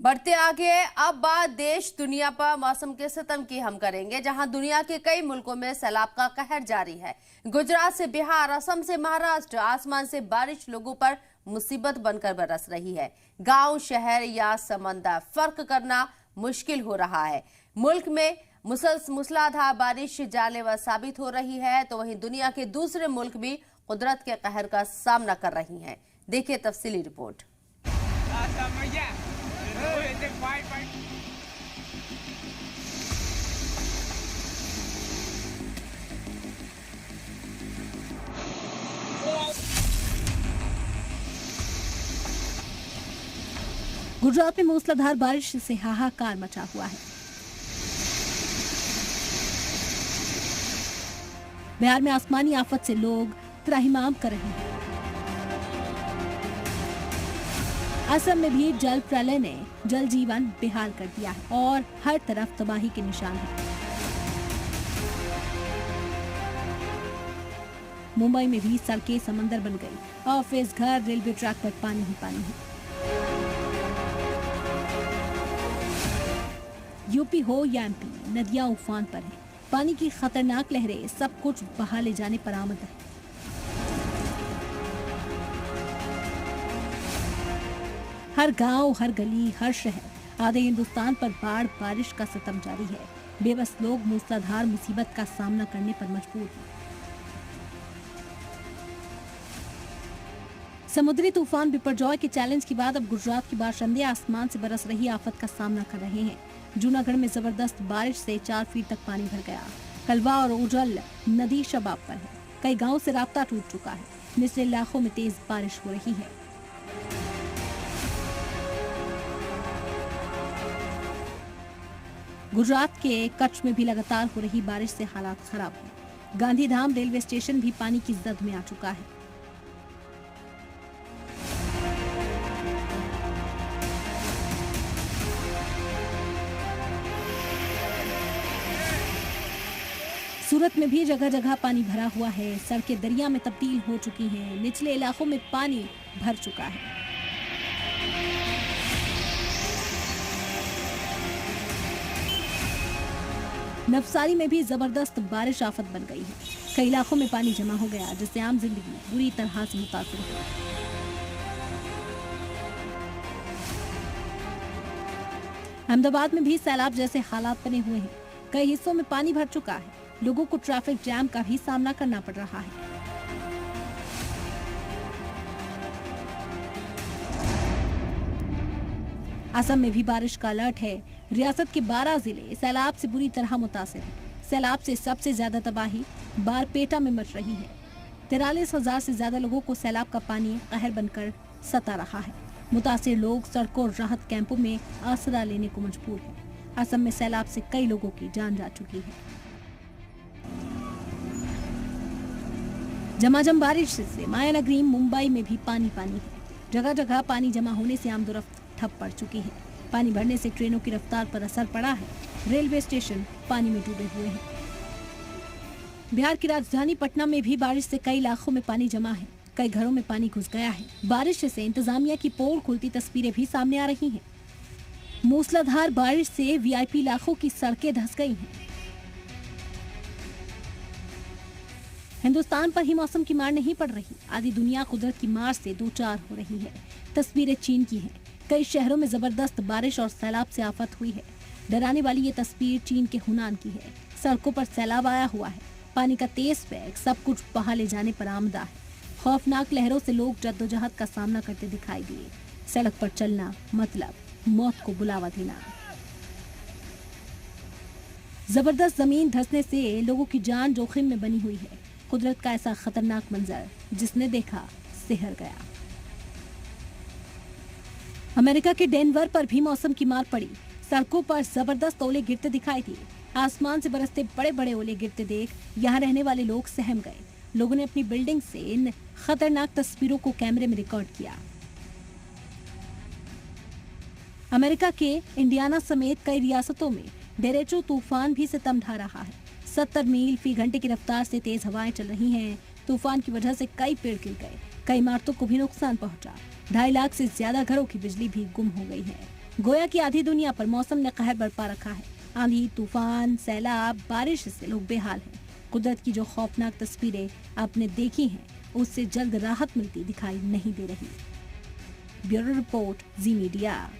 बढ़ते आगे अब बात देश दुनिया पर मौसम के सितम की हम करेंगे, जहां दुनिया के कई मुल्कों में सैलाब का कहर जारी है। गुजरात से बिहार, असम से महाराष्ट्र, आसमान से बारिश लोगों पर मुसीबत बनकर बरस रही है। गांव, शहर या समंदर फर्क करना मुश्किल हो रहा है। मुल्क में मूसलाधार बारिश जानलेवा साबित हो रही है, तो वहीं दुनिया के दूसरे मुल्क भी कुदरत के कहर का सामना कर रही हैं। देखिए तफसीली रिपोर्ट। गुजरात में मूसलाधार बारिश से हाहाकार मचा हुआ है। बिहार में आसमानी आफत से लोग त्राहिमाम कर रहे हैं। असम में भी जल प्रलय ने जल जीवन बेहाल कर दिया है और हर तरफ तबाही के निशान हैं। मुंबई में भी सड़कें समंदर बन गई। ऑफिस, घर, रेलवे ट्रैक पर पानी ही पानी है। यूपी हो या एमपी, नदियां उफान पर हैं। पानी की खतरनाक लहरें सब कुछ बहा ले जाने पर आमद है। हर गांव, हर गली, हर शहर, आधे हिंदुस्तान पर बाढ़ बारिश का सितम जारी है। बेबस लोग मूसलाधार मुसीबत का सामना करने पर मजबूर हैं। समुद्री तूफान बिपरजॉय के चैलेंज के बाद अब गुजरात के बाशिंदे आसमान से बरस रही आफत का सामना कर रहे हैं। जूनागढ़ में जबरदस्त बारिश से 4 फीट तक पानी भर गया। कलवा और उजल नदी शबाब पर है। कई गांवों से राब्ता टूट चुका है। निचले इलाकों में तेज बारिश हो रही है। गुजरात के कच्छ में भी लगातार हो रही बारिश से हालात खराब हैं। गांधीधाम रेलवे स्टेशन भी पानी की जद में आ चुका है। सूरत में भी जगह जगह पानी भरा हुआ है। सड़कें दरिया में तब्दील हो चुकी हैं। निचले इलाकों में पानी भर चुका है। नवसारी में भी जबरदस्त बारिश आफत बन गई है। कई इलाकों में पानी जमा हो गया, जिससे आम जिंदगी बुरी तरह से मुतासिर हुई। अहमदाबाद में भी सैलाब जैसे हालात बने हुए हैं। कई हिस्सों में पानी भर चुका है। लोगों को ट्रैफिक जैम का भी सामना करना पड़ रहा है। असम में भी बारिश का अलर्ट है। रियासत के 12 जिले सैलाब से बुरी तरह मुतासिर हैं। सैलाब से सबसे ज्यादा तबाही बारपेटा में मच रही है। 43,000 से ज्यादा लोगों को सैलाब का पानी कहर बनकर सता रहा है। मुतासिर लोग सड़कों और राहत कैंपों में आसरा लेने को मजबूर हैं। असम में सैलाब से कई लोगों की जान जा चुकी है। झमाझम बारिश से मायानगरी मुंबई में भी पानी पानी है। जगह जगह पानी जमा होने से आमदोरफ्त ठप पड़ चुकी है। पानी भरने से ट्रेनों की रफ्तार पर असर पड़ा है। रेलवे स्टेशन पानी में डूबे हुए हैं। बिहार की राजधानी पटना में भी बारिश से कई इलाकों में पानी जमा है। कई घरों में पानी घुस गया है। बारिश से इंतजामिया की पोल खुलती तस्वीरें भी सामने आ रही हैं। मूसलाधार बारिश से वीआईपी इलाकों की सड़कें धंस गई हैं। हिंदुस्तान पर ही मौसम की मार नहीं पड़ रही। आधी दुनिया कुदरत की मार से दो चार हो रही है। तस्वीरें चीन की हैं। कई शहरों में जबरदस्त बारिश और सैलाब से आफत हुई है। डराने वाली ये तस्वीर चीन के हुनान की है। सड़कों पर सैलाब आया हुआ है। पानी का तेज वेग सब कुछ बहा ले जाने पर आमदा है। खौफनाक लहरों से लोग जद्दोजहद का सामना करते दिखाई दिए। सड़क पर चलना मतलब मौत को बुलावा देना। जबरदस्त जमीन धंसने से लोगों की जान जोखिम में बनी हुई है। कुदरत का ऐसा खतरनाक मंजर जिसने देखा सिहर गया। अमेरिका के डेनवर पर भी मौसम की मार पड़ी। सड़कों पर जबरदस्त ओले गिरते दिखाई दिए। आसमान से बरसते बड़े बड़े ओले गिरते देख यहाँ रहने वाले लोग सहम गए। लोगों ने अपनी बिल्डिंग से इन खतरनाक तस्वीरों को कैमरे में रिकॉर्ड किया। अमेरिका के इंडियाना समेत कई रियासतों में डेरेचो तूफान भी सितम ढा रहा है। 70 मील फी घंटे की रफ्तार से तेज हवाएं चल रही हैं। तूफान की वजह से कई पेड़ गिर गए। कई इमारतों को भी नुकसान पहुंचा। 2.5 लाख से ज्यादा घरों की बिजली भी गुम हो गई है। गोया की आधी दुनिया पर मौसम ने कहर बरपा रखा है। आंधी, तूफान, सैलाब, बारिश से लोग बेहाल हैं। कुदरत की जो खौफनाक तस्वीरें आपने देखी हैं, उससे जल्द राहत मिलती दिखाई नहीं दे रही। ब्यूरो रिपोर्ट, जी मीडिया।